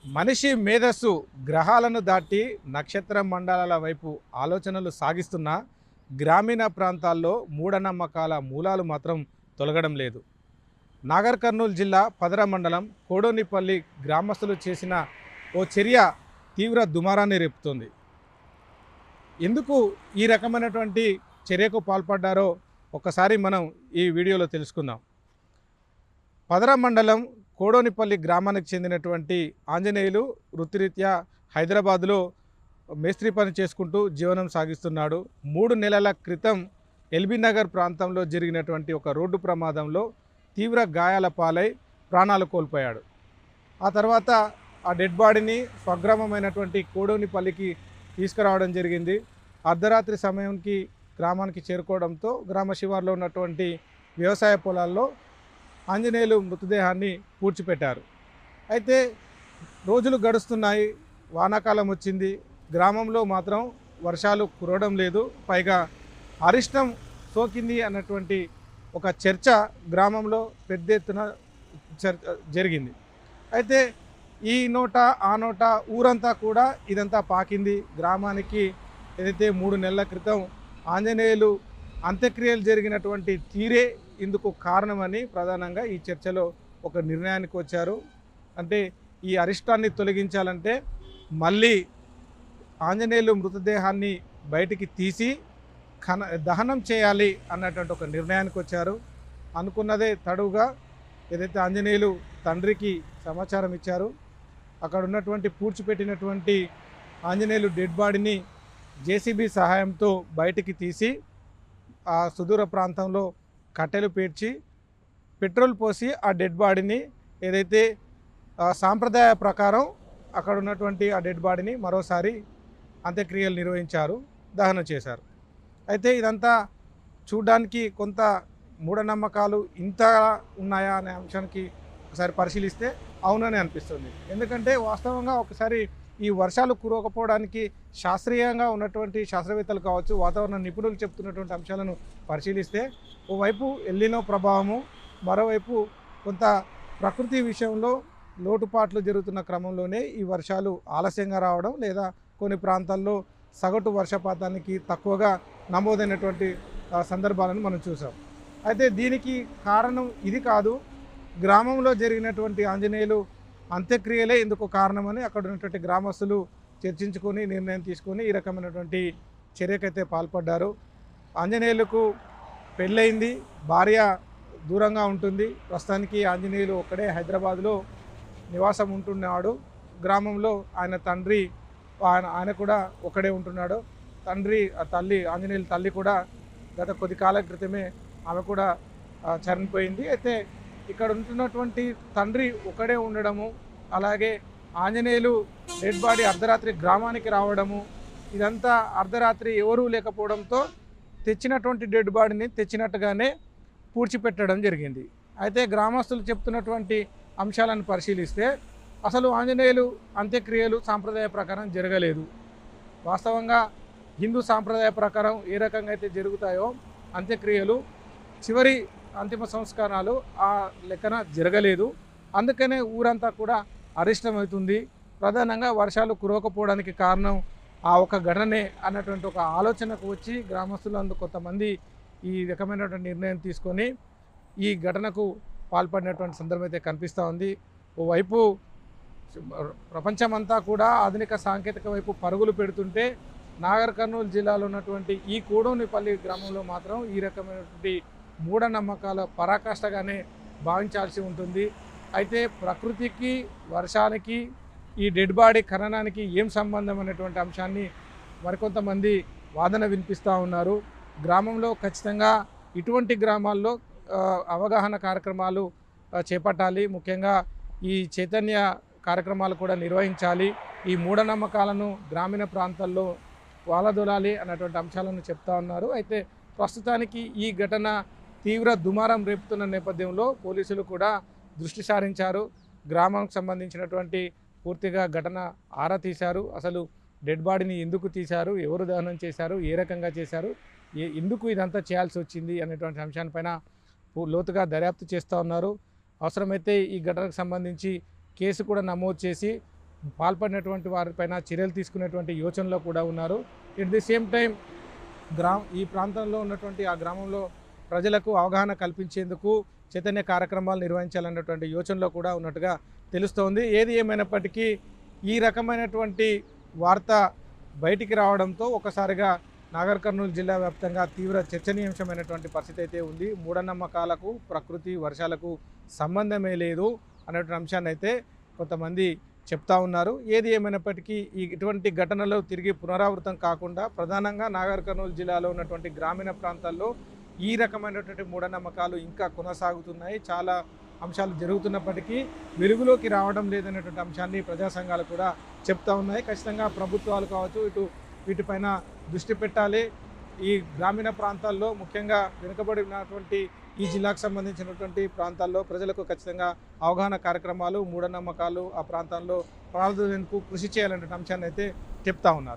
మనిషి మేధస్సు గ్రహాలను దాటి నక్షత్ర మండలాల వైపు ఆలోచనలు సాగిస్తున్న గ్రామీణ ప్రాంతాల్లో మూఢనమ్మకాల మూలాలు మాత్రం తొలగడం లేదు. నాగర్ కర్నూలు జిల్లా పదర మండలం కోడోనిపల్లి గ్రామస్తులు చేసిన ఓ చర్య తీవ్ర దుమారాన్ని రేపుతోంది. ఎందుకు ఈ రకమైనటువంటి చర్యకు పాల్పడ్డారో ఒకసారి మనం ఈ వీడియోలో తెలుసుకుందాం. పదర మండలం కోడోనిపల్లి గ్రామానికి చెందినటువంటి ఆంజనేయులు వృత్తిరీత్యా హైదరాబాదులో మేస్త్రి పని చేసుకుంటూ జీవనం సాగిస్తున్నాడు. 3 నెలల క్రితం ఎల్బీ నగర్ ప్రాంతంలో జరిగినటువంటి ఒక రోడ్డు ప్రమాదంలో తీవ్ర గాయాల పాలై ప్రాణాలు కోల్పోయాడు. ఆ తర్వాత ఆ డెడ్ బాడీని స్వగ్రామమైనటువంటి కోడోనిపల్లికి తీసుకురావడం జరిగింది. అర్ధరాత్రి సమయానికి గ్రామానికి చేరుకోవడంతో గ్రామ శివార్లో ఉన్నటువంటి వ్యవసాయ పొలాల్లో ఆంజనేయులు మృతదేహాన్ని పూడ్చిపెట్టారు. అయితే రోజులు గడుస్తున్నాయి, వానాకాలం వచ్చింది, గ్రామంలో మాత్రం వర్షాలు కురవడం లేదు, పైగా అరిష్టం సోకింది అన్నటువంటి ఒక చర్చ గ్రామంలో పెద్ద ఎత్తున జరిగింది. అయితే ఈ నోట ఆ నోట ఊరంతా కూడా ఇదంతా పాకింది. గ్రామానికి ఏదైతే 3 నెలల క్రితం ఆంజనేయులు అంత్యక్రియలు జరిగినటువంటి తీరే ఇందుకు కారణమని ప్రధానంగా ఈ చర్చలో ఒక నిర్ణయానికి వచ్చారు. అంటే ఈ అరిష్టాన్ని తొలగించాలంటే మళ్ళీ ఆంజనేయులు మృతదేహాన్ని బయటికి తీసి దహనం చేయాలి అన్నటువంటి ఒక నిర్ణయానికి వచ్చారు. అనుకున్నదే తడువుగా ఏదైతే ఆంజనేయులు తండ్రికి సమాచారం ఇచ్చారు, అక్కడ ఉన్నటువంటి పూడ్చిపెట్టినటువంటి ఆంజనేయులు డెడ్ బాడీని జేసీబీ సహాయంతో బయటికి తీసి ఆ సుదూర ప్రాంతంలో కట్టెలు పేర్చి పెట్రోల్ పోసి ఆ డెడ్ బాడీని ఏదైతే సాంప్రదాయ ప్రకారం అక్కడ ఉన్నటువంటి ఆ డెడ్ బాడీని మరోసారి అంత్యక్రియలు నిర్వహించారు, దహనం చేశారు. అయితే ఇదంతా చూడడానికి కొంత మూఢనమ్మకాలు ఇంత ఉన్నాయా అనే అంశానికి ఒకసారి పరిశీలిస్తే అవునని అనిపిస్తుంది. ఎందుకంటే వాస్తవంగా ఒకసారి ఈ వర్షాలు కురవకపోవడానికి శాస్త్రీయంగా ఉన్నటువంటి శాస్త్రవేత్తలు కావచ్చు, వాతావరణ నిపుణులు చెప్తున్నటువంటి అంశాలను పరిశీలిస్తే ఓవైపు ఎల్నినో ప్రభావము, మరోవైపు కొంత ప్రకృతి విషయంలో లోటుపాట్లు జరుగుతున్న క్రమంలోనే ఈ వర్షాలు ఆలస్యంగా రావడం, లేదా కొన్ని ప్రాంతాల్లో సగటు వర్షపాతానికి తక్కువగా నమోదైనటువంటి సందర్భాలను మనం చూసాం. అయితే దీనికి కారణం ఇది కాదు, గ్రామంలో జరిగినటువంటి ఆంజనేయులు అంత్యక్రియలే ఇందుకు కారణమని అక్కడ ఉన్నటువంటి గ్రామస్తులు చర్చించుకొని నిర్ణయం తీసుకొని ఈ రకమైనటువంటి చర్యకైతే పాల్పడ్డారు. ఆంజనేయులకు పెళ్ళయింది, భార్య దూరంగా ఉంటుంది. ప్రస్తుతానికి ఆంజనేయులు ఒక్కడే హైదరాబాద్లో నివాసం ఉంటున్నాడు. గ్రామంలో ఆయన తండ్రి ఆయన కూడా ఒక్కడే ఉంటున్నాడు. తల్లి ఆంజనేయుల తల్లి కూడా గత కొద్ది కాలం క్రితమే ఆమె కూడా చనిపోయింది. అయితే ఇక్కడ ఉంటున్నటువంటి తండ్రి ఒకడే ఉండడము, అలాగే ఆంజనేయులు డెడ్ బాడీ అర్ధరాత్రి గ్రామానికి రావడము, ఇదంతా అర్ధరాత్రి ఎవరూ లేకపోవడంతో తెచ్చినటువంటి డెడ్ బాడీని తెచ్చినట్టుగానే పూడ్చిపెట్టడం జరిగింది. అయితే గ్రామస్తులు చెప్తున్నటువంటి అంశాలను పరిశీలిస్తే అసలు ఆంజనేయులు అంత్యక్రియలు సాంప్రదాయ ప్రకారం జరగలేదు. వాస్తవంగా హిందూ సాంప్రదాయ ప్రకారం ఏ రకంగా అయితే జరుగుతాయో అంత్యక్రియలు, చివరి అంతిమ సంస్కారాలు ఆ లెక్కన జరగలేదు. అందుకనే ఊరంతా కూడా అరిష్టమవుతుంది. ప్రధానంగా వర్షాలు కురవకపోవడానికి కారణం ఆ ఒక ఘటనే అన్నటువంటి ఒక ఆలోచనకు వచ్చి గ్రామస్తులందు కొంతమంది ఈ రకమైనటువంటి నిర్ణయం తీసుకొని ఈ ఘటనకు పాల్పడినటువంటి సందర్భం అయితే కనిపిస్తూ ఉంది. ఓవైపు ప్రపంచమంతా కూడా ఆధునిక సాంకేతిక వైపు పరుగులు పెడుతుంటే నాగర్ కర్నూలు జిల్లాలో ఉన్నటువంటి ఈ కోడోనిపల్లి గ్రామంలో మాత్రం ఈ రకమైనటువంటి మూఢనమ్మకాల పరాకాష్ఠగానే భావించాల్సి ఉంటుంది. అయితే ప్రకృతికి, వర్షానికి, ఈ డెడ్ బాడీ ఖననానికి ఏం సంబంధం అనేటువంటి అంశాన్ని మరికొంతమంది వాదన వినిపిస్తూ ఉన్నారు. గ్రామంలో ఖచ్చితంగా ఇటువంటి గ్రామాల్లో అవగాహన కార్యక్రమాలు చేపట్టాలి. ముఖ్యంగా ఈ చైతన్య కార్యక్రమాలు కూడా నిర్వహించాలి. ఈ మూఢనమ్మకాలను గ్రామీణ ప్రాంతాల్లో వాలదొలాలి అన్నటువంటి అంశాలను చెప్తా ఉన్నారు. అయితే ప్రస్తుతానికి ఈ ఘటన తీవ్ర దుమారం రేపుతున్న నేపథ్యంలో పోలీసులు కూడా దృష్టి సారించారు. గ్రామానికి సంబంధించినటువంటి పూర్తిగా ఘటన ఆరా తీశారు. అసలు డెడ్ బాడీని ఎందుకు తీశారు, ఎవరు దహనం చేశారు, ఏ రకంగా చేశారు, ఎందుకు ఇదంతా చేయాల్సి వచ్చింది అనేటువంటి అంశాలపైన లోతుగా దర్యాప్తు చేస్తూ ఉన్నారు. అవసరమైతే ఈ ఘటనకు సంబంధించి కేసు కూడా నమోదు చేసి పాల్పడినటువంటి వారిపైన చర్యలు తీసుకునేటువంటి యోచనలో కూడా ఉన్నారు. ఎట్ ది సేమ్ టైం ఈ ప్రాంతంలో ఉన్నటువంటి ఆ గ్రామంలో ప్రజలకు అవగాహన కల్పించేందుకు చైతన్య కార్యక్రమాలు నిర్వహించాలన్నటువంటి యోచనలో కూడా ఉన్నట్టుగా తెలుస్తోంది. ఏది ఏమైనప్పటికీ ఈ రకమైనటువంటి వార్త బయటికి రావడంతో ఒకసారిగా నాగర్ కర్నూలు జిల్లా వ్యాప్తంగా తీవ్ర చర్చనీయాంశమైనటువంటి పరిస్థితి అయితే ఉంది. మూఢనమ్మకాలకు ప్రకృతి వర్షాలకు సంబంధమే లేదు అనేటువంటి అంశాన్ని అయితే కొంతమంది చెప్తా ఉన్నారు. ఏది ఏమైనప్పటికీ ఇటువంటి ఘటనలు తిరిగి పునరావృతం కాకుండా ప్రధానంగా నాగర్ కర్నూలు జిల్లాలో ఉన్నటువంటి గ్రామీణ ప్రాంతాల్లో ఈ రకమైనటువంటి మూఢనమ్మకాలు ఇంకా కొనసాగుతున్నాయి. చాలా అంశాలు జరుగుతున్నప్పటికీ వెలుగులోకి రావడం లేదనేటువంటి అంశాన్ని ప్రజా సంఘాలు కూడా చెప్తా ఉన్నాయి. ఖచ్చితంగా ప్రభుత్వాలు కావచ్చు వీటిపైన దృష్టి పెట్టాలి. ఈ గ్రామీణ ప్రాంతాల్లో ముఖ్యంగా వెనుకబడినటువంటి ఈ జిల్లాకు సంబంధించినటువంటి ప్రాంతాల్లో ప్రజలకు ఖచ్చితంగా అవగాహన కార్యక్రమాలు, మూఢనమ్మకాలు ఆ ప్రాంతాల్లో ప్రారంభించేందుకు కృషి చేయాలనే అంశాన్ని అయితే చెప్తా ఉన్నారు.